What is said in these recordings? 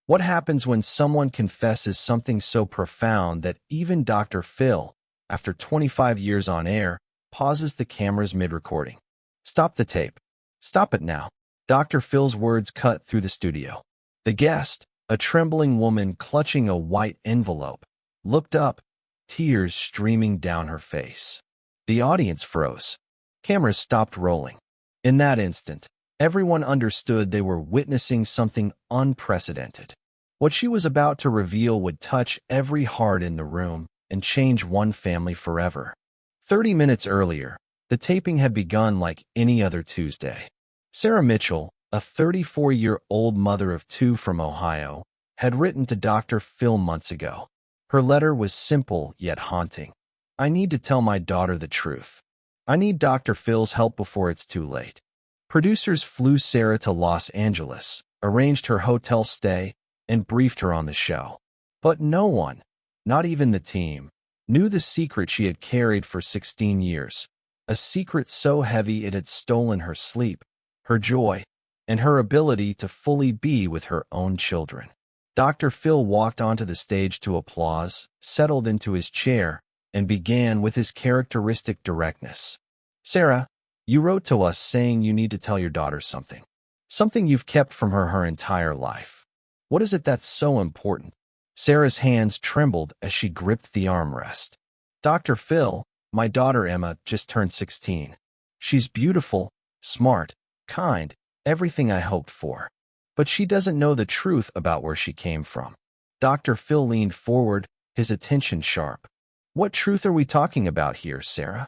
What happens when someone confesses something so profound that even Dr. Phil, after 25 years on air, pauses the cameras mid-recording? Stop the tape. Stop it now. Dr. Phil's words cut through the studio. The guest, a trembling woman clutching a white envelope, looked up, tears streaming down her face. The audience froze. Cameras stopped rolling. In that instant, everyone understood they were witnessing something unprecedented. What she was about to reveal would touch every heart in the room and change one family forever. 30 minutes earlier, the taping had begun like any other Tuesday. Sarah Mitchell, a 34-year-old mother of two from Ohio, had written to Dr. Phil months ago. Her letter was simple yet haunting. I need to tell my daughter the truth. I need Dr. Phil's help before it's too late. Producers flew Sarah to Los Angeles, arranged her hotel stay, and briefed her on the show. But no one, not even the team, knew the secret she had carried for 16 years, a secret so heavy it had stolen her sleep, her joy, and her ability to fully be with her own children. Dr. Phil walked onto the stage to applause, settled into his chair, and began with his characteristic directness. Sarah, you wrote to us saying you need to tell your daughter something. Something you've kept from her entire life. What is it that's so important? Sarah's hands trembled as she gripped the armrest. Dr. Phil, my daughter Emma just turned 16. She's beautiful, smart, kind, everything I hoped for. But she doesn't know the truth about where she came from. Dr. Phil leaned forward, his attention sharp. What truth are we talking about here, Sarah?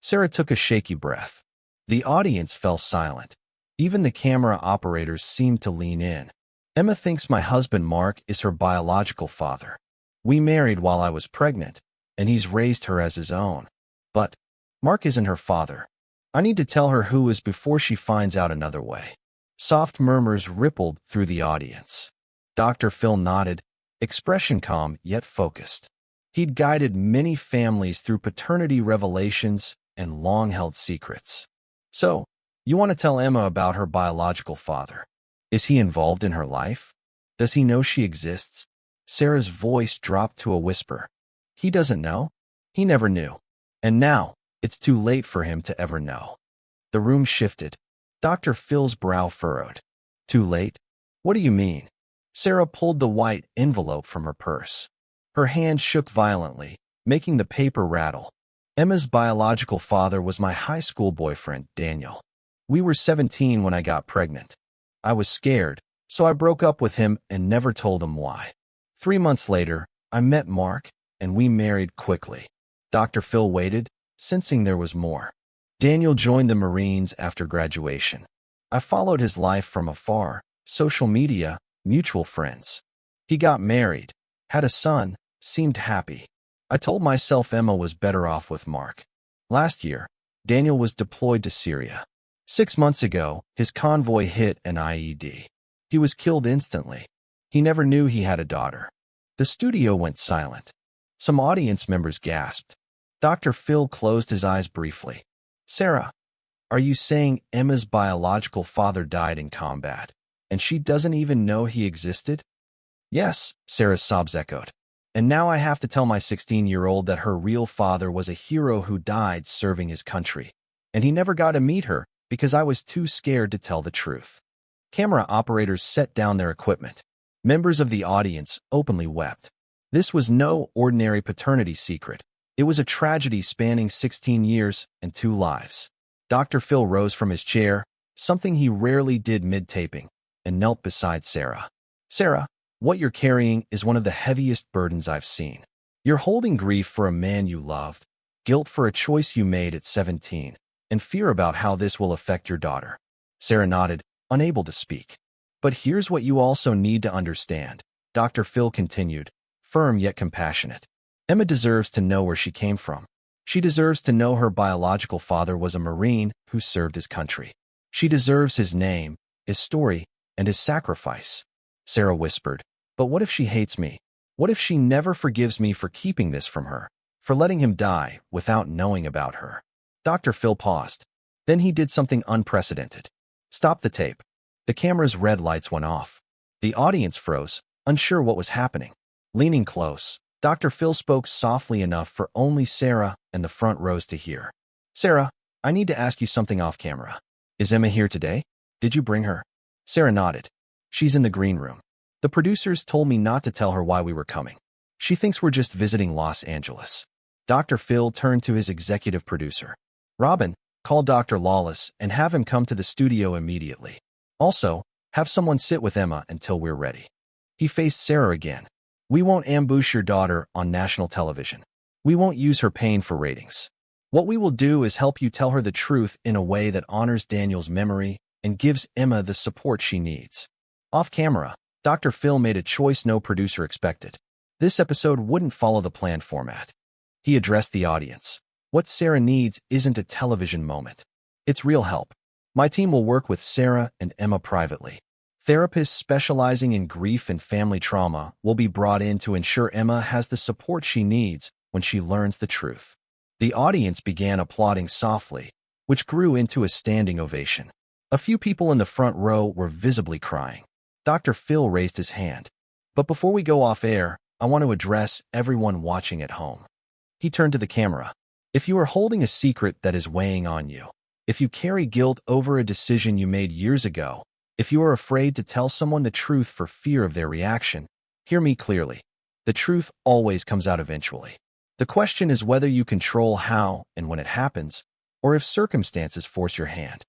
Sarah took a shaky breath. The audience fell silent. Even the camera operators seemed to lean in. Emma thinks my husband Mark is her biological father. We married while I was pregnant, and he's raised her as his own. But Mark isn't her father. I need to tell her who is before she finds out another way. Soft murmurs rippled through the audience. Dr. Phil nodded, expression calm yet focused. He'd guided many families through paternity revelations and long-held secrets. So, you want to tell Emma about her biological father. Is he involved in her life? Does he know she exists? Sarah's voice dropped to a whisper. He doesn't know. He never knew. And now, it's too late for him to ever know. The room shifted. Dr. Phil's brow furrowed. Too late? What do you mean? Sarah pulled the white envelope from her purse. Her hand shook violently, making the paper rattle. Emma's biological father was my high school boyfriend, Daniel. We were 17 when I got pregnant. I was scared, so I broke up with him and never told him why. 3 months later, I met Mark, and we married quickly. Dr. Phil waited, sensing there was more. Daniel joined the Marines after graduation. I followed his life from afar, social media, mutual friends. He got married, had a son, seemed happy. I told myself Emma was better off with Mark. Last year, Daniel was deployed to Syria. 6 months ago, his convoy hit an IED. He was killed instantly. He never knew he had a daughter. The studio went silent. Some audience members gasped. Dr. Phil closed his eyes briefly. Sarah, are you saying Emma's biological father died in combat, and she doesn't even know he existed? Yes, Sarah's sobs echoed. And now I have to tell my 16-year-old that her real father was a hero who died serving his country, and he never got to meet her because I was too scared to tell the truth. Camera operators set down their equipment. Members of the audience openly wept. This was no ordinary paternity secret. It was a tragedy spanning 16 years and 2 lives. Dr. Phil rose from his chair, something he rarely did mid-taping, and knelt beside Sarah. Sarah, what you're carrying is one of the heaviest burdens I've seen. You're holding grief for a man you loved, guilt for a choice you made at 17, and fear about how this will affect your daughter. Sarah nodded, unable to speak. But here's what you also need to understand, Dr. Phil continued, firm yet compassionate. Emma deserves to know where she came from. She deserves to know her biological father was a Marine who served his country. She deserves his name, his story, and his sacrifice. Sarah whispered, but what if she hates me? What if she never forgives me for keeping this from her, for letting him die without knowing about her? Dr. Phil paused. Then he did something unprecedented. Stop the tape. The camera's red lights went off. The audience froze, unsure what was happening. Leaning close, Dr. Phil spoke softly enough for only Sarah and the front rows to hear. Sarah, I need to ask you something off camera. Is Emma here today? Did you bring her? Sarah nodded. She's in the green room. The producers told me not to tell her why we were coming. She thinks we're just visiting Los Angeles. Dr. Phil turned to his executive producer. Robin, call Dr. Lawless and have him come to the studio immediately. Also, have someone sit with Emma until we're ready. He faced Sarah again. We won't ambush your daughter on national television. We won't use her pain for ratings. What we will do is help you tell her the truth in a way that honors Daniel's memory and gives Emma the support she needs. Off camera, Dr. Phil made a choice no producer expected. This episode wouldn't follow the planned format. He addressed the audience. What Sarah needs isn't a television moment. It's real help. My team will work with Sarah and Emma privately. Therapists specializing in grief and family trauma will be brought in to ensure Emma has the support she needs when she learns the truth. The audience began applauding softly, which grew into a standing ovation. A few people in the front row were visibly crying. Dr. Phil raised his hand. But before we go off air, I want to address everyone watching at home. He turned to the camera. If you are holding a secret that is weighing on you, if you carry guilt over a decision you made years ago, if you are afraid to tell someone the truth for fear of their reaction, hear me clearly. The truth always comes out eventually. The question is whether you control how and when it happens, or if circumstances force your hand.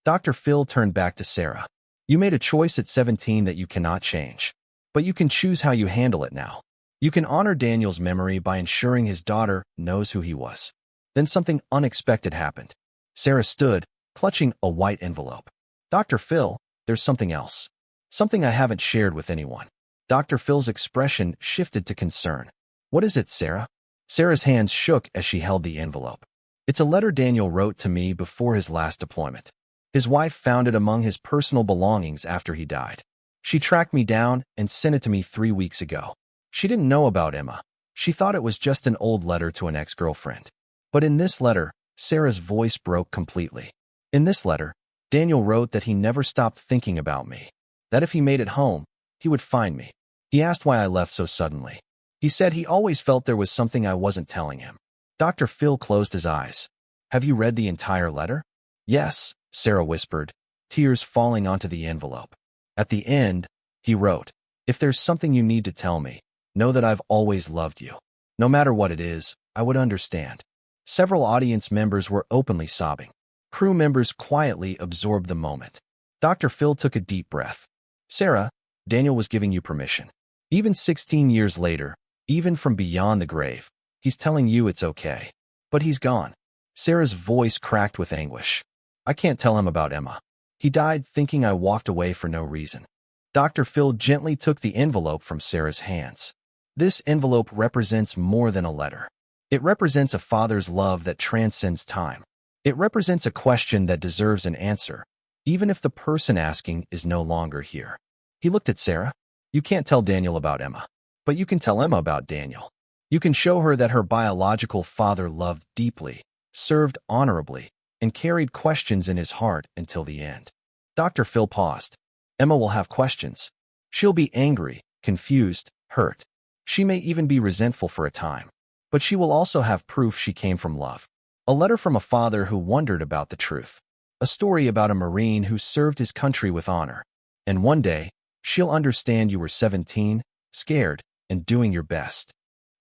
Dr. Phil turned back to Sarah. You made a choice at 17 that you cannot change, but you can choose how you handle it now. You can honor Daniel's memory by ensuring his daughter knows who he was. Then something unexpected happened. Sarah stood, clutching a white envelope. Dr. Phil, there's something else. Something I haven't shared with anyone. Dr. Phil's expression shifted to concern. What is it, Sarah? Sarah's hands shook as she held the envelope. It's a letter Daniel wrote to me before his last deployment. His wife found it among his personal belongings after he died. She tracked me down and sent it to me 3 weeks ago. She didn't know about Emma. She thought it was just an old letter to an ex-girlfriend. But in this letter, Sarah's voice broke completely. In this letter, Daniel wrote that he never stopped thinking about me, that if he made it home, he would find me. He asked why I left so suddenly. He said he always felt there was something I wasn't telling him. Dr. Phil closed his eyes. Have you read the entire letter? Yes, Sarah whispered, tears falling onto the envelope. At the end, he wrote, if there's something you need to tell me, know that I've always loved you. No matter what it is, I would understand. Several audience members were openly sobbing. Crew members quietly absorbed the moment. Dr. Phil took a deep breath. Sarah, Daniel was giving you permission. Even 16 years later, even from beyond the grave, he's telling you it's okay. But he's gone. Sarah's voice cracked with anguish. I can't tell him about Emma. He died thinking I walked away for no reason. Dr. Phil gently took the envelope from Sarah's hands. This envelope represents more than a letter. It represents a father's love that transcends time. It represents a question that deserves an answer, even if the person asking is no longer here. He looked at Sarah. You can't tell Daniel about Emma, but you can tell Emma about Daniel. You can show her that her biological father loved deeply, served honorably, and carried questions in his heart until the end. Dr. Phil paused. Emma will have questions. She'll be angry, confused, hurt. She may even be resentful for a time. But she will also have proof she came from love. A letter from a father who wondered about the truth. A story about a Marine who served his country with honor. And one day, she'll understand you were 17, scared, and doing your best.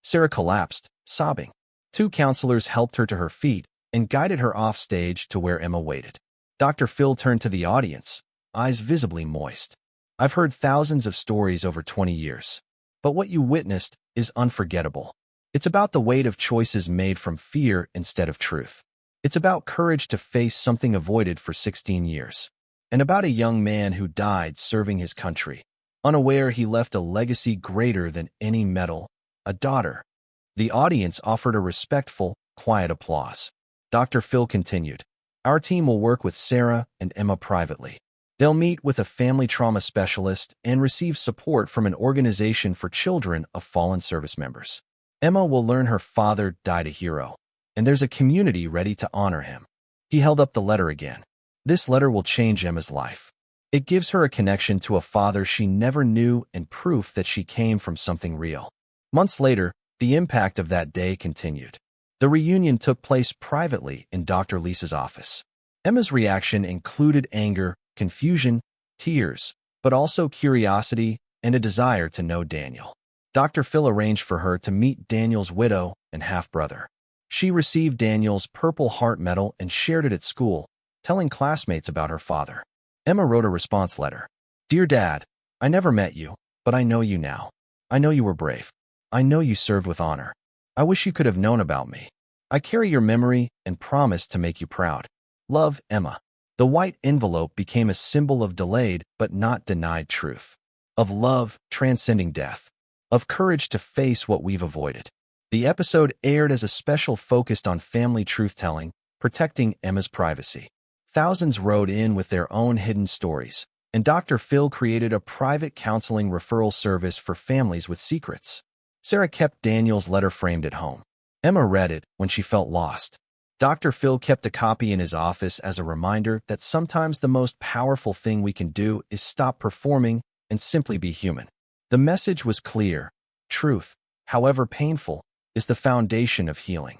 Sarah collapsed, sobbing. 2 counselors helped her to her feet and guided her off stage to where Emma waited. Dr. Phil turned to the audience, eyes visibly moist. I've heard thousands of stories over 20 years. But what you witnessed is unforgettable. It's about the weight of choices made from fear instead of truth. It's about courage to face something avoided for 16 years. And about a young man who died serving his country, unaware he left a legacy greater than any medal, a daughter. The audience offered a respectful, quiet applause. Dr. Phil continued, our team will work with Sarah and Emma privately. They'll meet with a family trauma specialist and receive support from an organization for children of fallen service members. Emma will learn her father died a hero, and there's a community ready to honor him. He held up the letter again. This letter will change Emma's life. It gives her a connection to a father she never knew and proof that she came from something real. Months later, the impact of that day continued. The reunion took place privately in Dr. Lisa's office. Emma's reaction included anger, confusion, tears, but also curiosity and a desire to know Daniel. Dr. Phil arranged for her to meet Daniel's widow and half-brother. She received Daniel's Purple Heart Medal and shared it at school, telling classmates about her father. Emma wrote a response letter. "Dear Dad, I never met you, but I know you now. I know you were brave. I know you served with honor. I wish you could have known about me. I carry your memory and promise to make you proud. Love, Emma." The white envelope became a symbol of delayed but not denied truth, of love transcending death, of courage to face what we've avoided. The episode aired as a special focused on family truth-telling, protecting Emma's privacy. Thousands wrote in with their own hidden stories, and Dr. Phil created a private counseling referral service for families with secrets. Sarah kept Daniel's letter framed at home. Emma read it when she felt lost. Dr. Phil kept a copy in his office as a reminder that sometimes the most powerful thing we can do is stop performing and simply be human. The message was clear. Truth, however painful, is the foundation of healing.